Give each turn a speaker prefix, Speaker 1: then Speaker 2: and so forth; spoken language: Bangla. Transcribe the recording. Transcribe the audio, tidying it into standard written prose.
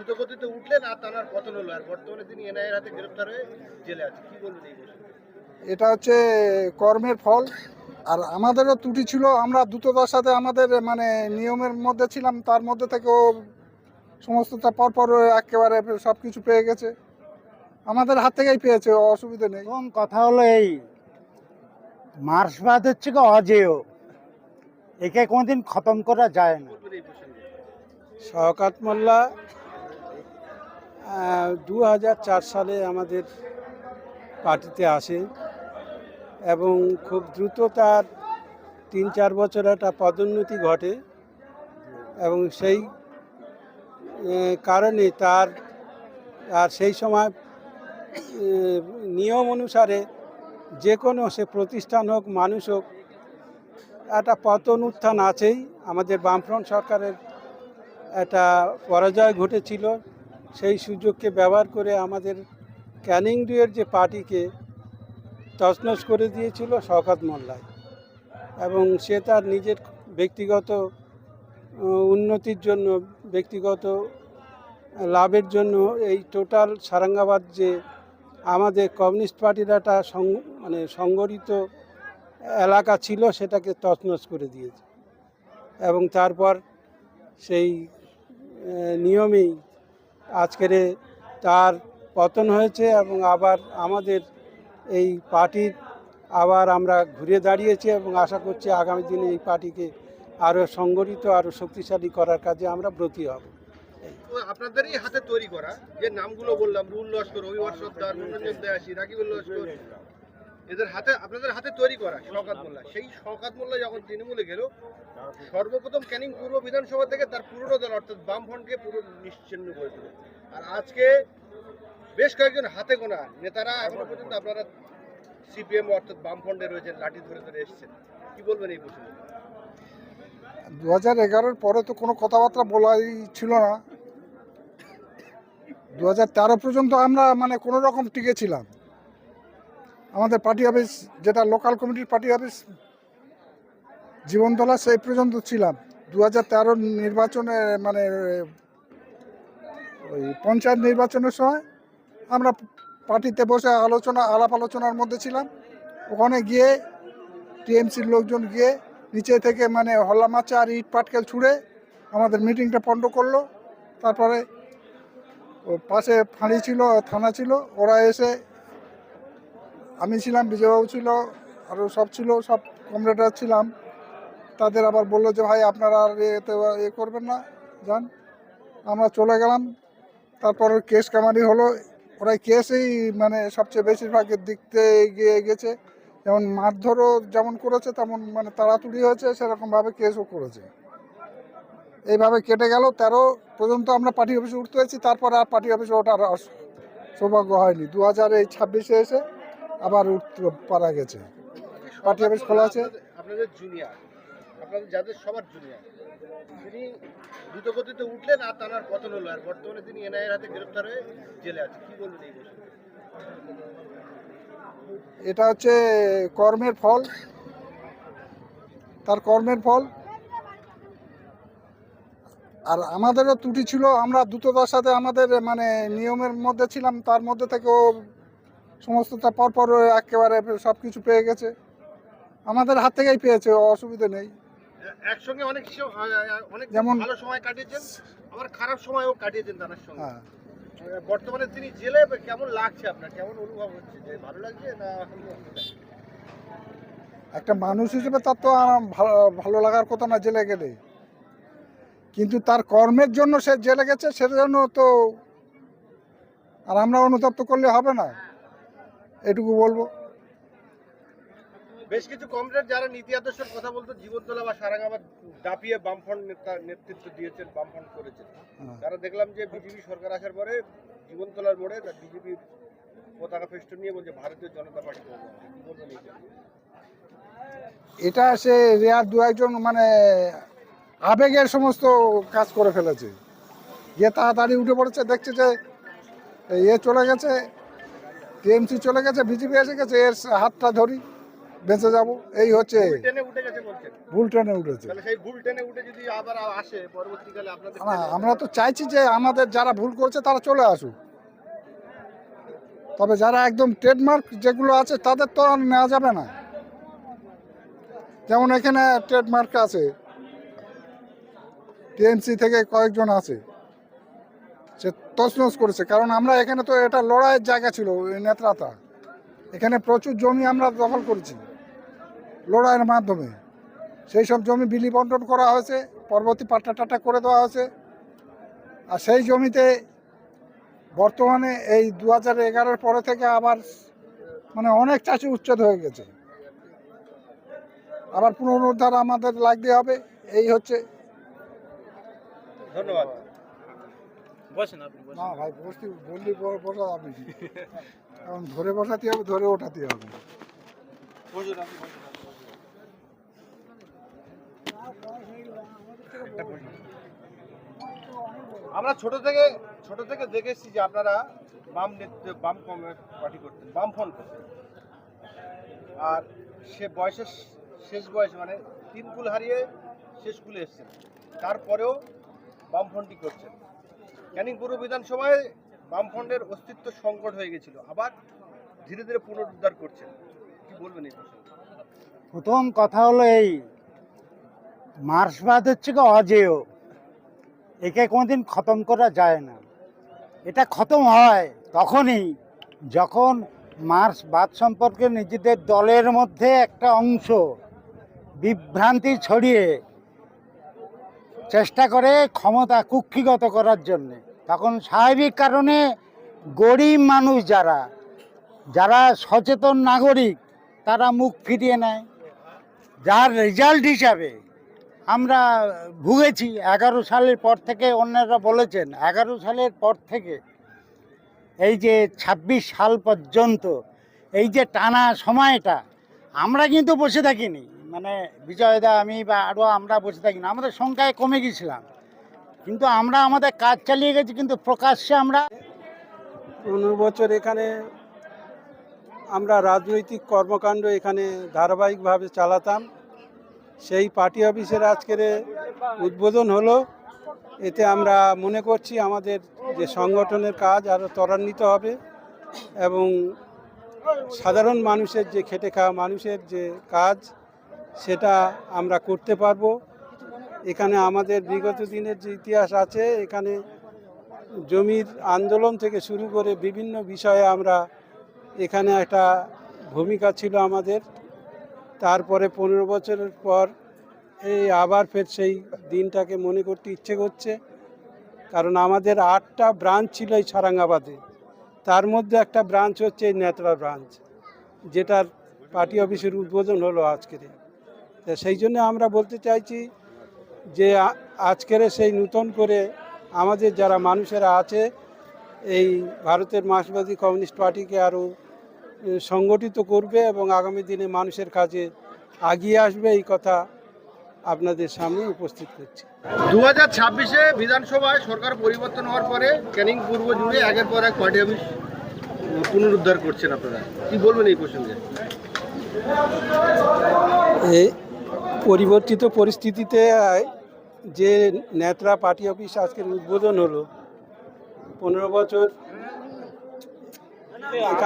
Speaker 1: দ্রুতগতিতে উঠলেন আর তার পতন হলো, আর বর্তমানে তিনি এনআইএর হাতে গ্রেফতার হয়ে জেলে আছে। কি বলবেন এই বিষয়ে?
Speaker 2: এটা হচ্ছে কর্মের ফল। আর আমাদেরও ত্রুটি ছিল, আমরা দ্রুততার সাথে আমাদের মানে নিয়মের মধ্যে ছিলাম, তার মধ্যে থেকেও সমস্তটা পরপর একেবারে সব কিছু পেয়ে গেছে, আমাদের হাত থেকেই পেয়েছে, অসুবিধা নেই।
Speaker 3: এবং কথা হলো এই মার্ক্সবাদ হচ্ছে কি অজেয়, একে কোনোদিন খতম করা যায় না।
Speaker 1: বলবেন এই প্রসঙ্গে?
Speaker 4: শওকত মোল্লা 2004 সালে আমাদের পার্টিতে আসে এবং খুব দ্রুত তার 3-4 বছর একটা পদোন্নতি ঘটে এবং সেই কারণে তার আর সেই সময় নিয়ম অনুসারে যে কোনো সে প্রতিষ্ঠান হোক মানুষ হোক একটা পতন উত্থান আছেই। আমাদের বামফ্রন্ট সরকারের একটা পরাজয় ঘটেছিল, সেই সুযোগকে ব্যবহার করে আমাদের ক্যানিং ডুয়ের যে পার্টিকে তছনছ করে দিয়েছিল শওকত মোল্লায়, এবং সে তার নিজের ব্যক্তিগত উন্নতির জন্য, ব্যক্তিগত লাভের জন্য এই টোটাল সারাঙ্গাবাদ যে আমাদের কমিউনিস্ট পার্টির একটা সংগঠিত এলাকা ছিল সেটাকে তছনছ করে দিয়েছে। এবং তারপর সেই নিয়মেই আজকের তার পতন হয়েছে এবং আবার আমাদের এই পার্টির আবার আমরা ঘুরে দাঁড়িয়েছি এবং আশা করছি আগামী দিনে এই পার্টিকে আরও সংগঠিত, আরও শক্তিশালী করার কাজে আমরা ব্রতী হব।
Speaker 1: আপনাদেরই হাতে তৈরি করা যে নামগুলো বললাম, রুল লস্কর, রবিবার সর্দার, মনোরঞ্জন দেয়াসী, রাকিবুল লস্কর, এদের হাতে, আপনাদের হাতে তৈরি করা শওকত মোল্লা। সেই শওকত মোল্লা যখন তৃণমূলে গেল, সর্বপ্রথম ক্যানিং পূর্ব বিধানসভা থেকে তার পুরনো দল অর্থাৎ বামফ্রন্টকে পুরো নিশ্চিহ্ন করে দিল। আর আজকে বেশ কয়েকজন হাতে গোনা নেতারা এখনো পর্যন্ত আপনারা সিপিএম অর্থাৎ বামফ্রন্টে রয়েছেন, লাঠি ধরে ধরে এসেছেন। কি বলবেন এই প্রসঙ্গে?
Speaker 2: 2011-এর পরে তো কোনো কথাবার্তা বলাই ছিল না। 2013 পর্যন্ত আমরা মানে কোনো রকম টিকে ছিলাম। আমাদের পার্টি অফিস, যেটা লোকাল কমিটির পার্টি অফিস জীবনতলা, সেই পর্যন্ত ছিলাম। 2013 নির্বাচনে মানে ওই পঞ্চায়েত নির্বাচনের সময় আমরা পার্টিতে বসে আলাপ আলোচনার মধ্যে ছিলাম। ওখানে গিয়ে টিএমসির লোকজন গিয়ে নিচে থেকে মানে হল্লা মাচা আর ইট পাটকেল ছুঁড়ে আমাদের মিটিংটা পণ্ড করলো। তারপরে ও পাশে ফাঁড়ি ছিল, থানা ছিল, ওরা এসে, আমি ছিলাম, বিজয়বাবু ছিল, আরও সব ছিল, সব কমরেডরা ছিলাম। তাদের আবার বললো যে ভাই আপনারা আর এতে করবেন না, যান। আমরা চলে গেলাম। তারপর কেস কামারি হলো। ওরাই কেসেই মানে সবচেয়ে বেশিরভাগের দিকতে এগিয়ে গেছে। যেমন মারধরও যেমন করেছে, তেমন মানে তাড়াতাড়ি হয়েছে, সেরকমভাবে কেসও করেছে। এইভাবে কেটে গেল। 13 পর্যন্ত আমরা পার্টি অফিসে উঠতে হয়েছি। তারপর আর পার্টি অফিসে ওঠার সৌভাগ্য হয়নি। 2026-এ এসে আবার উঠতে পারা গেছে। পার্টি অফিস খোলা আছে।
Speaker 1: আপনাদের জুনিয়র, আপনাদের যাদের সবার জুনিয়র, তিনি দ্রুতগতিতে উঠলেন আর তার পতন হলো, আর বর্তমানে তিনি এনআইএর হাতে গ্রেফতার হয়ে জেলে আছে। কি বলবেন এই বিষয়ে?
Speaker 2: এটা হচ্ছে কর্মের ফল, তার কর্মের ফল। আর আমাদেরও ত্রুটি ছিল, আমরা দ্রুততার সাথে আমাদের মানে নিয়মের মধ্যে ছিলাম, তার মধ্যে থেকেও সমস্তটা পরপর একেবারে সব কিছু পেয়ে গেছে, আমাদের হাত থেকেই পেয়েছে, অসুবিধা নেই।
Speaker 1: একসঙ্গে অনেক
Speaker 2: যেমন
Speaker 1: ভালো সময় কাটিয়েছেন, আবার খারাপ সময়ও কাটিয়েছেন তার সঙ্গে।
Speaker 2: হ্যাঁ,
Speaker 1: বর্তমানে তিনি জেলে, কেমন লাগছে আপনার, কেমন অনুভব হচ্ছে? যে ভালো লাগছে না?
Speaker 2: একটা মানুষ হিসেবে তার তো ভালো লাগার কথা না জেলে গেলে, কিন্তু তার কর্মের জন্য সে জেলে গেছে, সেজন্য তো আর আমরা অনুতপ্ত করলে হবে না, এটুকু বলবো।
Speaker 1: বেশ কিছু কমরেড যারা নীতি আদর্শের কথা বলতো, জীবনতলা বা সারাঙ্গাবাদ দাপিয়ে বামফ্রন্ট নেতৃত্ব দিয়েছেন, বামফ্রন্ট করেছেন, তারা দেখলাম যে বিজেপি সরকার আসার পরে জীবনতলার মোড়ে বিজেপির পতাকা ফেস্টুন নিয়ে বলছে ভারতীয় জনতা পার্টি করবে। কি বলবেন এইটা?
Speaker 2: এটা সে রেয়ার দু একজন মানে আবেগের সমস্ত কাজ করে ফেলেছে, গিয়ে তাড়াতাড়ি উঠে পড়েছে, দেখছে যে চলে গেছে, টিএমসি চলে গেছে, বিজেপি এসে গেছে, এর হাতটা ধরি, বেঁচে যাব, এই হচ্ছে।
Speaker 1: ভুল ট্রেনে উঠে গেছে বলছেন?
Speaker 2: ভুল ট্রেনে উঠেছে।
Speaker 1: তাহলে সেই ভুল ট্রেনে উঠে যদি আবার আসে পরবর্তীকালে আপনাদের
Speaker 2: না, আমরা তো চাইছি যে আমাদের যারা ভুল করছে তারা চলে আসুক, তবে যারা একদম ট্রেডমার্ক যেগুলো আছে তাদের তো আর নেওয়া যাবে না। যেমন এখানে ট্রেডমার্ক আছে, টিএমসি থেকে কয়েকজন আছে, সে তছনছ করেছে। কারণ আমরা এখানে তো এটা লড়াইয়ের জায়গা ছিল, ওই নেত্রাতা এখানে প্রচুর জমি আমরা দখল করেছি লড়াইয়ের মাধ্যমে। সেই সব জমি বিলি বন্টন করা হয়েছে, পরবর্তী পাট্টা টাটা করে দেওয়া হয়েছে। আর সেই জমিতে বর্তমানে এই 2011-এর পরে থেকে আবার মানে অনেক চাষি উচ্ছেদ হয়ে গেছে, আবার পুনরুদ্ধার আমাদের লাগতে হবে, এই হচ্ছে।
Speaker 1: ধন্যবাদ।
Speaker 2: না ভাই, বসতে বললি বসা যাবে কি? এখন ধরে বসাতে হবে, ধরে ওঠাতে হবে।
Speaker 1: আমরা ছোট থেকে দেখেছি যে আপনারা বাম পার্টি করতেন, বামফ্রন্ট করতেন, আর সে বয়সের শেষ বয়স মানে 3 কুল হারিয়ে শেষ কুলে এসছেন, তারপরেও বামফ্রন্টই করছেন। ক্যানিং পূর্ব বিধানসভায় বামফ্রন্টের অস্তিত্ব সংকট হয়ে গেছিল, আবার ধীরে ধীরে পুনরুদ্ধার করছেন, কি বলবেন এই প্রসঙ্গে?
Speaker 3: প্রথম কথা হলো এই মার্ক্সবাদ হচ্ছে কি অজেয়, একে কোনোদিন খতম করা যায় না। এটা খতম হয় তখনই যখন মার্ক্সবাদ সম্পর্কে নিজেদের দলের মধ্যে একটা অংশ বিভ্রান্তি ছড়িয়ে চেষ্টা করে ক্ষমতা কুক্ষিগত করার জন্যে, তখন স্বাভাবিক কারণে গরিব মানুষ যারা সচেতন নাগরিক তারা মুখ ফিরিয়ে নেয়, যার রেজাল্ট হিসাবে আমরা ভুগেছি। 11 সালের পর থেকে, অন্যরা বলেছেন 11 সালের পর থেকে এই যে 26 সাল পর্যন্ত এই যে টানা সময়টা, আমরা কিন্তু বসে থাকিনি, মানে বিজয়দা, আমি বা আরও আমরা বসে থাকিনি, আমাদের সংখ্যায় কমে গেছিলাম, কিন্তু আমরা আমাদের কাজ চালিয়ে গেছি। কিন্তু প্রকাশ্যে আমরা
Speaker 4: 15 বছর এখানে আমরা রাজনৈতিক কর্মকাণ্ড এখানে ধারাবাহিকভাবে চালাতাম। সেই পার্টি অফিসের আজকের উদ্বোধন হলো, এতে আমরা মনে করছি আমাদের যে সংগঠনের কাজ আরও ত্বরান্বিত হবে এবং সাধারণ মানুষের যে খেটে খাওয়া মানুষের যে কাজ সেটা আমরা করতে পারবো। এখানে আমাদের বিগত দিনের যে ইতিহাস আছে, এখানে জমির আন্দোলন থেকে শুরু করে বিভিন্ন বিষয়ে আমরা এখানে একটা ভূমিকা ছিল আমাদের। তারপরে 15 বছরের পর এই আবার ফের সেই দিনটাকে মনে করতে ইচ্ছে করছে, কারণ আমাদের 8টা ব্রাঞ্চ ছিল এই সারাঙ্গাবাদে, তার মধ্যে একটা ব্রাঞ্চ হচ্ছে এই নেত্রা ব্রাঞ্চ, যেটার পার্টি অফিসের উদ্বোধন হলো আজকের। তা সেই জন্য আমরা বলতে চাইছি যে আজকের সেই নূতন করে আমাদের যারা মানুষেরা আছে এই ভারতের মার্ক্সবাদী কমিউনিস্ট পার্টিকে আরও সংগঠিত করবে এবং আগামী দিনে মানুষের কাজে এগিয়ে আসবে, এই কথা আপনাদের সামনে উপস্থিত করছি।
Speaker 1: 2026-এ বিধানসভায় সরকার পরিবর্তন হওয়ার পরে ক্যানিং পূর্ব জুড়ে একের পর এক পার্টি অফিস পুনরুদ্ধার করছেন, আপনারা কি বলবেন এই প্রসঙ্গে?
Speaker 4: এই পরিবর্তিত পরিস্থিতিতে যে নেত্রা পার্টি অফিস আজকের উদ্বোধন হলো, 15 বছর